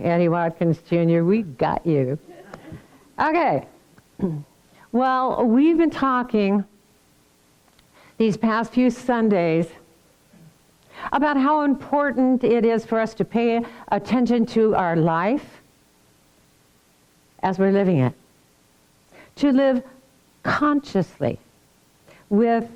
Eddie Watkins Jr., we got you. Okay. Well, we've been talking these past few Sundays about how important it is for us to pay attention to our life as we're living it. To live consciously with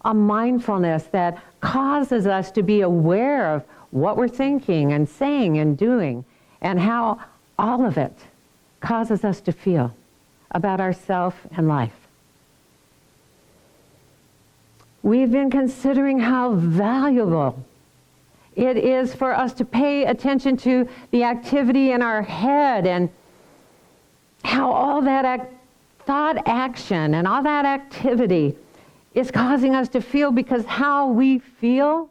a mindfulness that causes us to be aware of what we're thinking and saying and doing, and how all of it causes us to feel about ourselves and life. We've been considering how valuable it is for us to pay attention to the activity in our head, and how all that thought action and all that activity is causing us to feel, because how we feel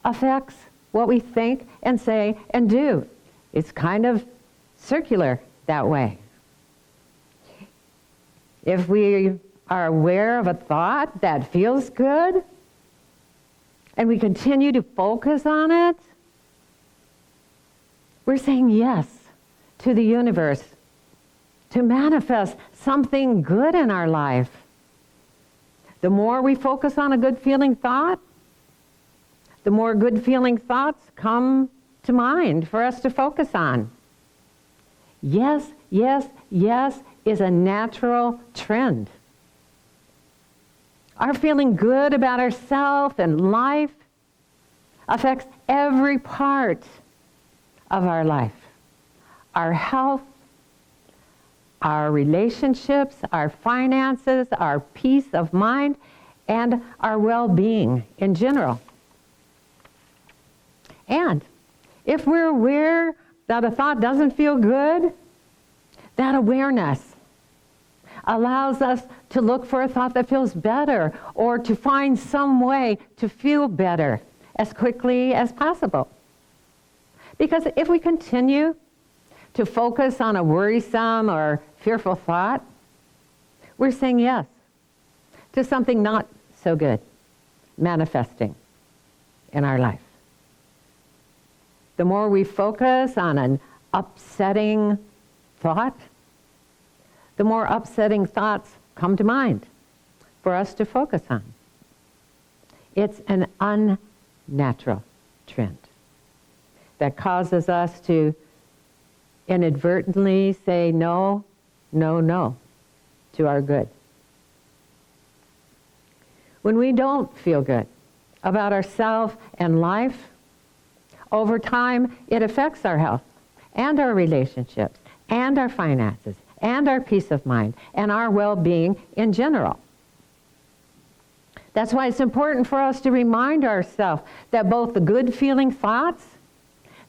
affects what we think and say and do. It's kind of circular that way. If we are aware of a thought that feels good, and we continue to focus on it, we're saying yes to the universe to manifest something good in our life. The more we focus on a good feeling thought, the more good feeling thoughts come to mind for us to focus on. Yes, yes, yes is a natural trend. Our feeling good about ourselves and life affects every part of our life. Our health, our relationships, our finances, our peace of mind, and our well-being in general. And if we're aware that a thought doesn't feel good, that awareness allows us to look for a thought that feels better, or to find some way to feel better as quickly as possible. Because if we continue to focus on a worrisome or fearful thought, we're saying yes to something not so good manifesting in our life. The more we focus on an upsetting thought, the more upsetting thoughts come to mind for us to focus on. It's an unnatural trend that causes us to inadvertently say no, no, no to our good. When we don't feel good about ourselves and life, over time it affects our health and our relationships and our finances and our peace of mind and our well-being in general. That's why it's important for us to remind ourselves that both the good feeling thoughts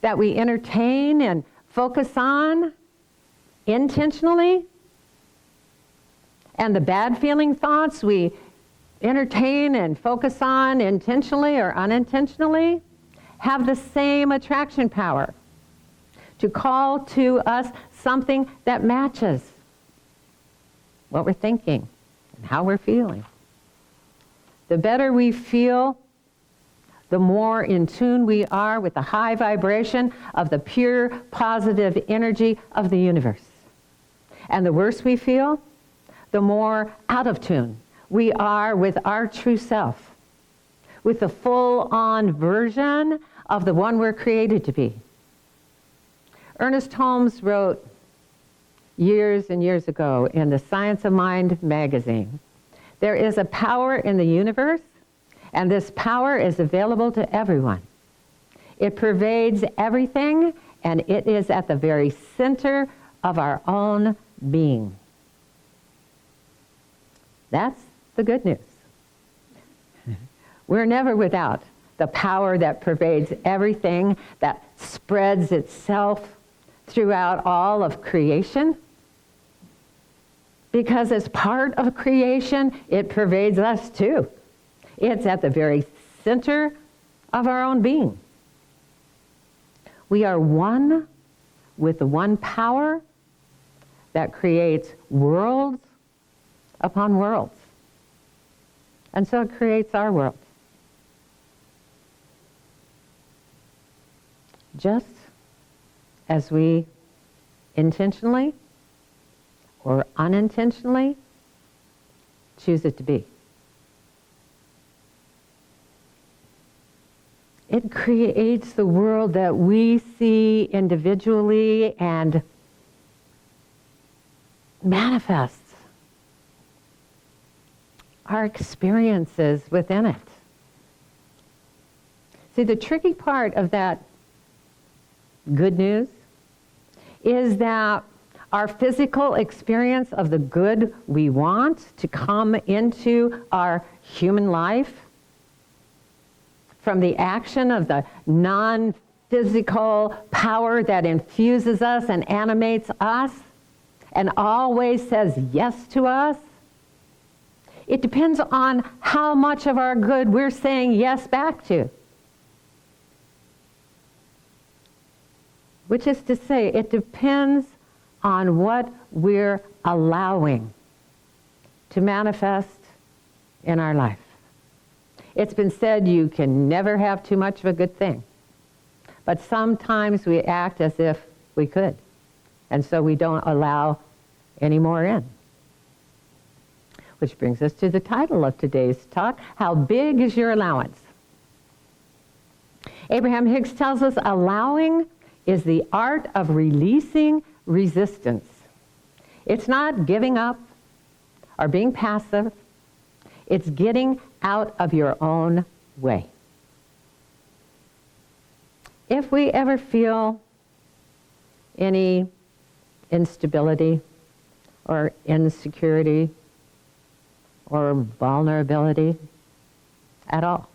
that we entertain and focus on intentionally, and the bad feeling thoughts we entertain and focus on intentionally or unintentionally, have the same attraction power to call to us something that matches what we're thinking and how we're feeling. The better we feel, the more in tune we are with the high vibration of the pure positive energy of the universe. And the worse we feel, the more out of tune we are with our true self, with the full-on version of the one we're created to be. Ernest Holmes wrote years and years ago in the Science of Mind magazine, there is a power in the universe, and this power is available to everyone. It pervades everything, and it is at the very center of our own being. That's the good news. We're never without the power that pervades everything, that spreads itself throughout all of creation. Because as part of creation, it pervades us too. It's at the very center of our own being. We are one with the one power that creates worlds upon worlds. And so it creates our world. Just as we intentionally or unintentionally choose it to be. It creates the world that we see individually and manifests our experiences within it. See, the tricky part of that good news is that our physical experience of the good we want to come into our human life from the action of the non-physical power that infuses us and animates us and always says yes to us, it depends on how much of our good we're saying yes back to. Which is to say, it depends on what we're allowing to manifest in our life. It's been said you can never have too much of a good thing. But sometimes we act as if we could. And so we don't allow any more in. Which brings us to the title of today's talk, How Big is Your Allowance? Abraham Hicks tells us allowing is the art of releasing resistance. It's not giving up or being passive. It's getting out of your own way. If we ever feel any instability or insecurity or vulnerability at all,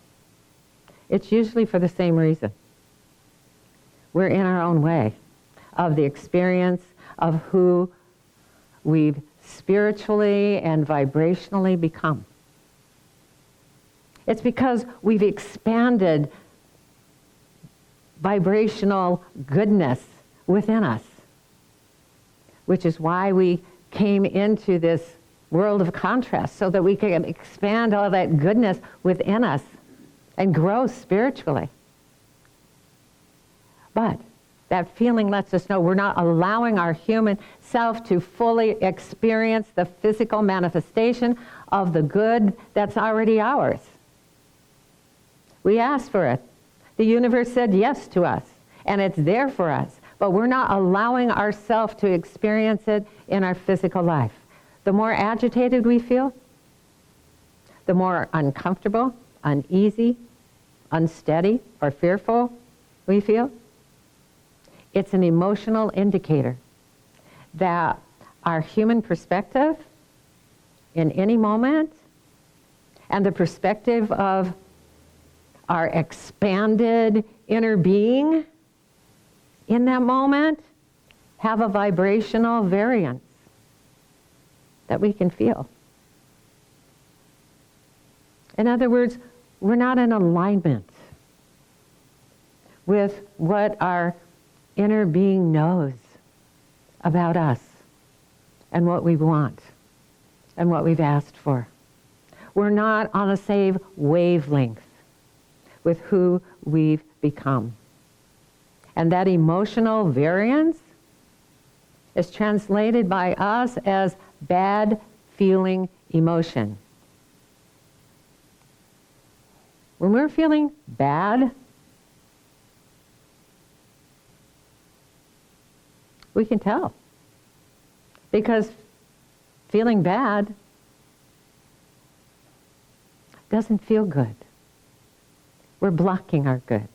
it's usually for the same reason. We're in our own way of the experience of who we've spiritually and vibrationally become. It's because we've expanded vibrational goodness within us, which is why we came into this world of contrast, so that we can expand all that goodness within us and grow spiritually. But that feeling lets us know we're not allowing our human self to fully experience the physical manifestation of the good that's already ours. We asked for it. The universe said yes to us, and it's there for us, but we're not allowing ourselves to experience it in our physical life. The more agitated we feel, the more uncomfortable, uneasy, unsteady, or fearful we feel, it's an emotional indicator that our human perspective in any moment and the perspective of our expanded inner being in that moment have a vibrational variance that we can feel. In other words, we're not in alignment with what our inner being knows about us and what we want and what we've asked for. We're not on the same wavelength with who we've become. And that emotional variance is translated by us as bad feeling emotion. When we're feeling bad, we can tell. Because feeling bad doesn't feel good. We're blocking our good.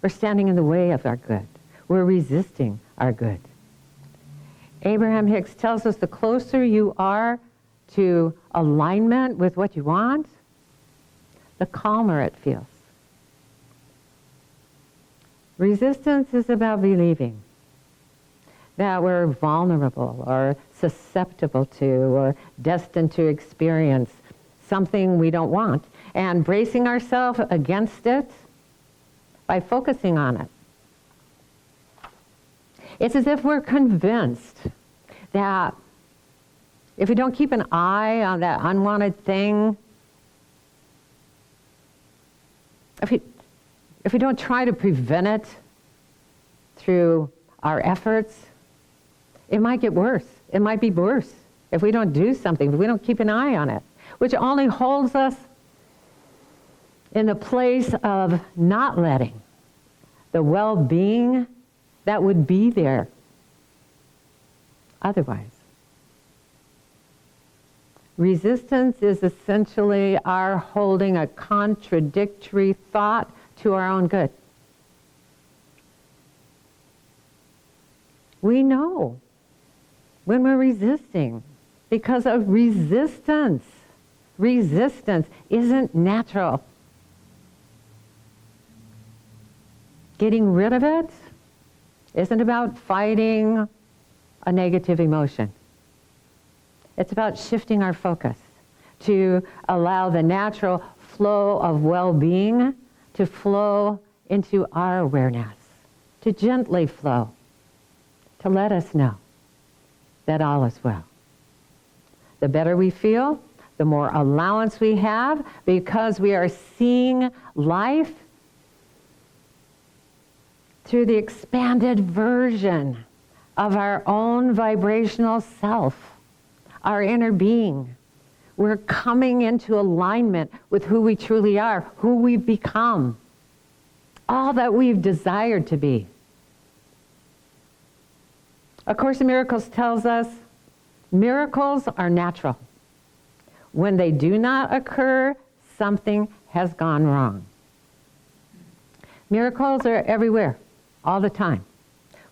We're standing in the way of our good. We're resisting our good. Abraham Hicks tells us the closer you are to alignment with what you want, the calmer it feels. Resistance is about believing that we're vulnerable or susceptible to or destined to experience something we don't want, and bracing ourselves against it by focusing on it. It's as if we're convinced that if we don't keep an eye on that unwanted thing, if we don't try to prevent it through our efforts, it might get worse. It might be worse if we don't do something, if we don't keep an eye on it, which only holds us in the place of not letting the well-being that would be there otherwise. Resistance is essentially our holding a contradictory thought to our own good. We know when we're resisting because of resistance. Resistance isn't natural. Getting rid of it isn't about fighting a negative emotion. It's about shifting our focus to allow the natural flow of well-being to flow into our awareness, to gently flow, to let us know that all is well. The better we feel, the more allowance we have, because we are seeing life through the expanded version of our own vibrational self, our inner being. We're coming into alignment with who we truly are, who we've become, all that we've desired to be. A Course in Miracles tells us miracles are natural. When they do not occur, something has gone wrong. Miracles are everywhere, all the time.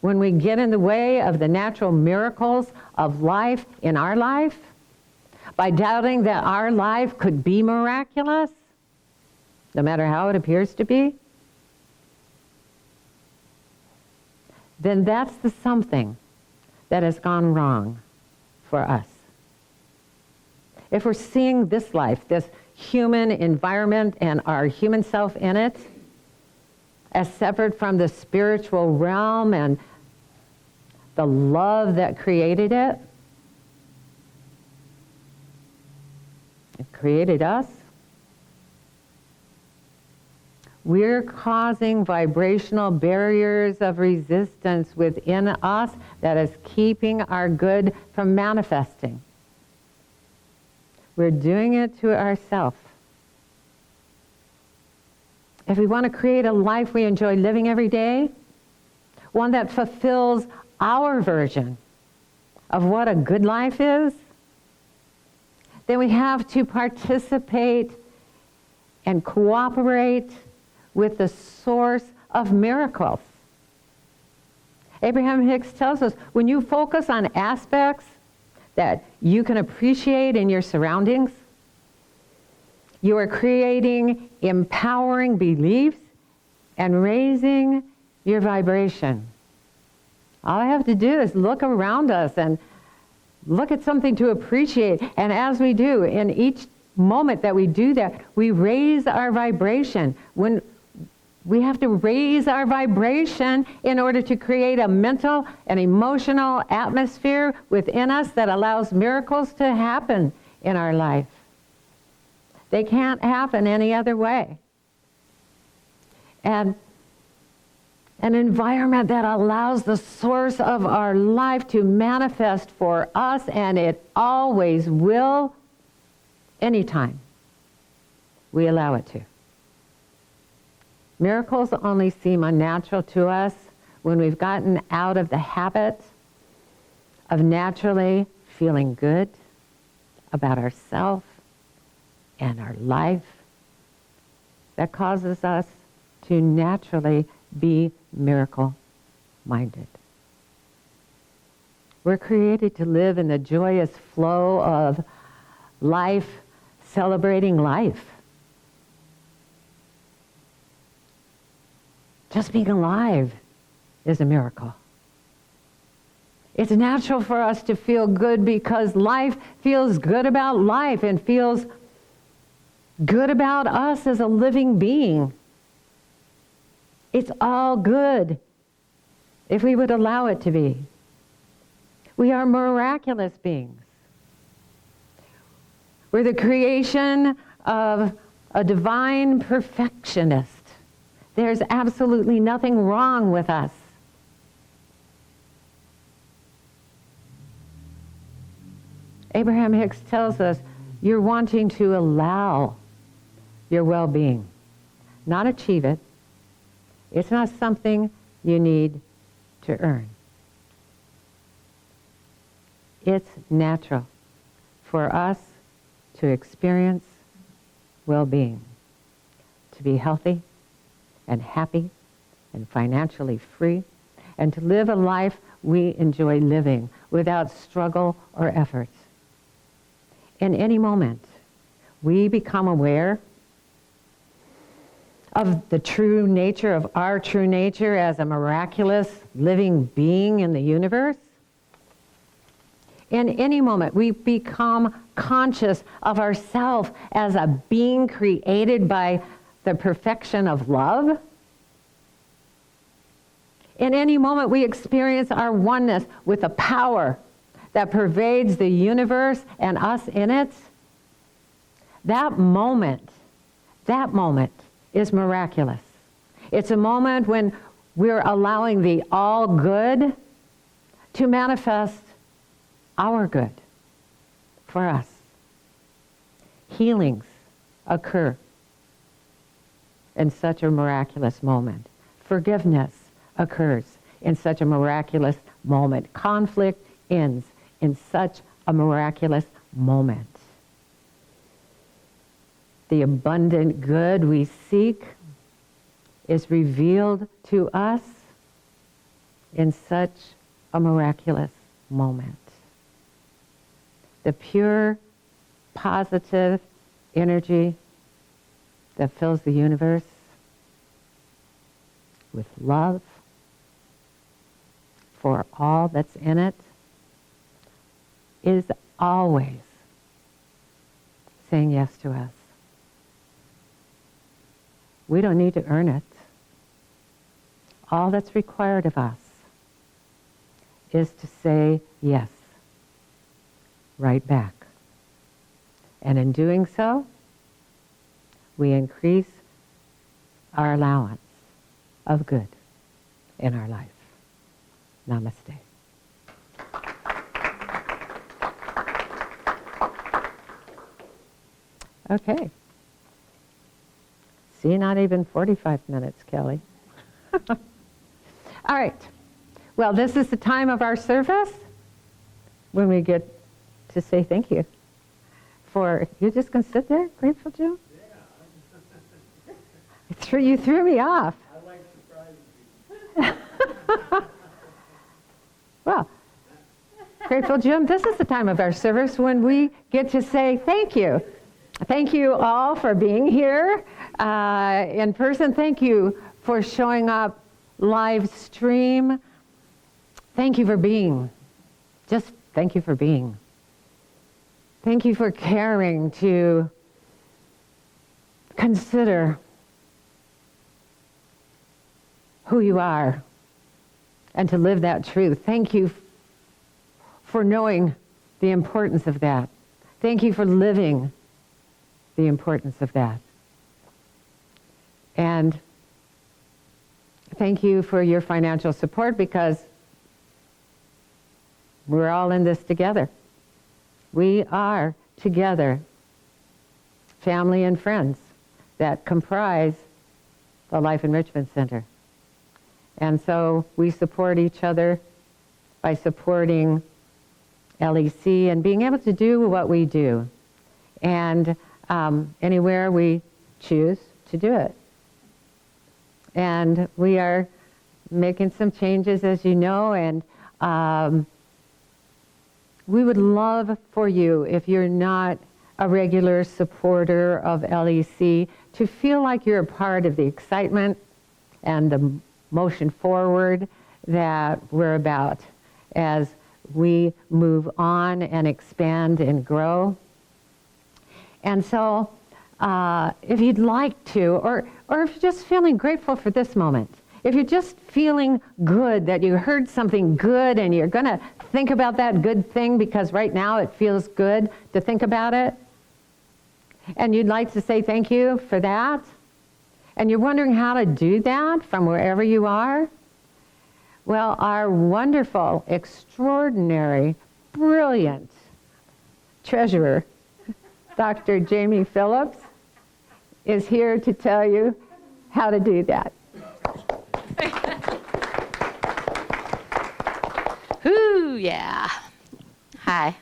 When we get in the way of the natural miracles of life in our life, by doubting that our life could be miraculous, no matter how it appears to be, then that's the something that has gone wrong for us. If we're seeing this life, this human environment and our human self in it, as separate from the spiritual realm and the love that created it, created us, we're causing vibrational barriers of resistance within us that is keeping our good from manifesting. We're doing it to ourselves. If we want to create a life we enjoy living every day, one that fulfills our version of what a good life is, then we have to participate and cooperate with the source of miracles. Abraham Hicks tells us, when you focus on aspects that you can appreciate in your surroundings, you are creating empowering beliefs and raising your vibration. All I have to do is look around us and look at something to appreciate. And as we do, in each moment that we do that, we raise our vibration. When we have to raise our vibration in order to create a mental and emotional atmosphere within us that allows miracles to happen in our life. They can't happen any other way. And an environment that allows the source of our life to manifest for us, and it always will, anytime we allow it to. Miracles only seem unnatural to us when we've gotten out of the habit of naturally feeling good about ourselves and our life. That causes us to naturally be miracle-minded. We're created to live in the joyous flow of life, celebrating life. Just being alive is a miracle. It's natural for us to feel good because life feels good about life and feels good about us as a living being. It's all good if we would allow it to be. We are miraculous beings. We're the creation of a divine perfectionist. There's absolutely nothing wrong with us. Abraham Hicks tells us you're wanting to allow your well-being, not achieve it. It's not something you need to earn. It's natural for us to experience well-being, to be healthy and happy and financially free, and to live a life we enjoy living without struggle or effort. In any moment, we become aware of the true nature of our true nature as a miraculous living being in the universe. In any moment, we become conscious of ourselves as a being created by the perfection of love. In any moment, we experience our oneness with the power that pervades the universe and us in it. That moment is miraculous. It's a moment when we're allowing the all good to manifest our good for us. Healings occur in such a miraculous moment. Forgiveness occurs in such a miraculous moment. Conflict ends in such a miraculous moment. The abundant good we seek is revealed to us in such a miraculous moment. The pure, positive energy that fills the universe with love for all that's in it is always saying yes to us. We don't need to earn it. All that's required of us is to say yes right back. And in doing so, we increase our allowance of good in our life. Namaste. Okay. See, not even 45 minutes, Kelly. All right. Well, this is the time of our service when we get to say thank you. You're just going to sit there, Grateful Jim? Yeah. You threw me off. I like surprising people. Well, Grateful Jim, this is the time of our service when we get to say thank you. Thank you all for being here in person. Thank you for showing up live stream. Thank you for being. Just thank you for being. Thank you for caring to consider who you are and to live that truth. Thank you for knowing the importance of that. Thank you for living the importance of that. And thank you for your financial support, because we're all in this together. We are together, family and friends that comprise the Life Enrichment Center. And so we support each other by supporting LEC and being able to do what we do. And anywhere we choose to do it. And we are making some changes, as you know, and we would love for you, if you're not a regular supporter of LEC, to feel like you're a part of the excitement and the motion forward that we're about as we move on and expand and grow. And so if you'd like to, or if you're just feeling grateful for this moment, if you're just feeling good that you heard something good and you're going to think about that good thing because right now it feels good to think about it, and you'd like to say thank you for that, and you're wondering how to do that from wherever you are, well, our wonderful, extraordinary, brilliant treasurer, Dr. Jamie Phillips, is here to tell you how to do that. Whoo, yeah. Hi.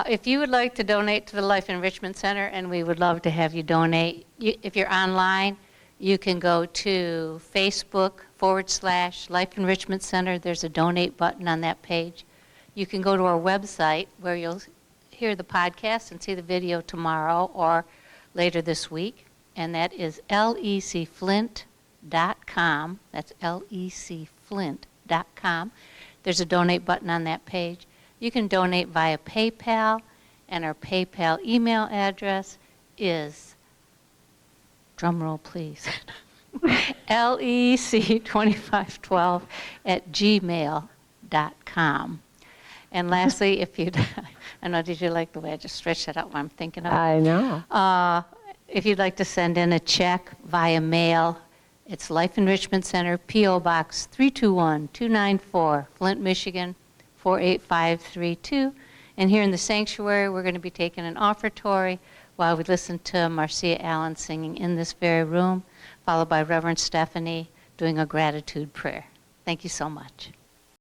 If you would like to donate to the Life Enrichment Center, and we would love to have you donate, if you're online, you can go to Facebook/Life Enrichment Center. There's a donate button on that page. You can go to our website where you'll hear the podcast and see the video tomorrow or later this week, and that is lecflint.com. That's lecflint.com. There's a donate button on that page. You can donate via PayPal, and our PayPal email address is, drumroll please, lec2512@gmail.com. And lastly, if you'd, I know, did you like the way I just stretched that out while I'm thinking of it? I know. If you'd like to send in a check via mail, it's Life Enrichment Center, P.O. Box 321-294, Flint, Michigan, 48532. And here in the sanctuary, we're going to be taking an offertory while we listen to Marcia Allen singing in this very room, followed by Reverend Stephanie doing a gratitude prayer. Thank you so much.